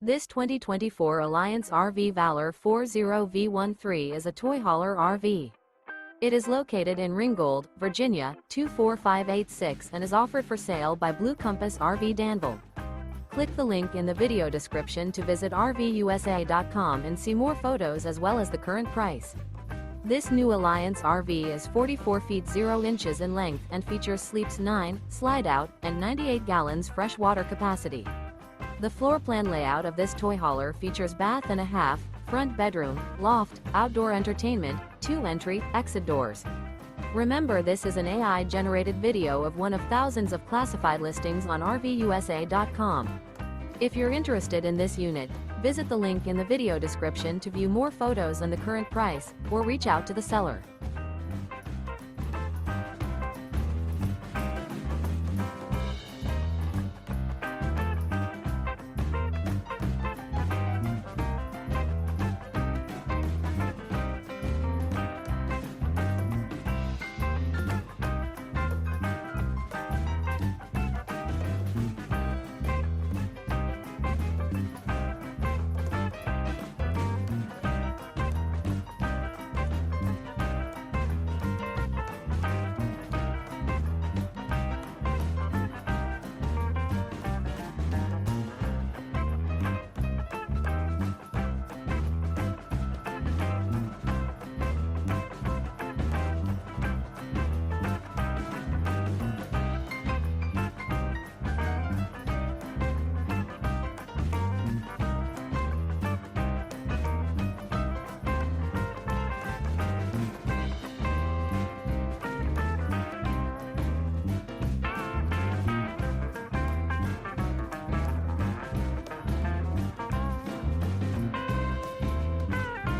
This 2024 Alliance RV Valor 40V13 is a toy hauler RV. It is located in Ringgold, Virginia, 24586 and is offered for sale by Blue Compass RV Danville. Click the link in the video description to visit RVUSA.com and see more photos as well as the current price. This new Alliance RV is 44 feet 0 inches in length and features sleeps 9, Slideout, and 98 gallons fresh water capacity. The floor plan layout of this toy hauler features bath and a half, front bedroom, loft, outdoor entertainment, 2 entry/exit doors. Remember, this is an AI-generated video of one of thousands of classified listings on RVUSA.com. If you're interested in this unit, visit the link in the video description to view more photos and the current price, or reach out to the seller.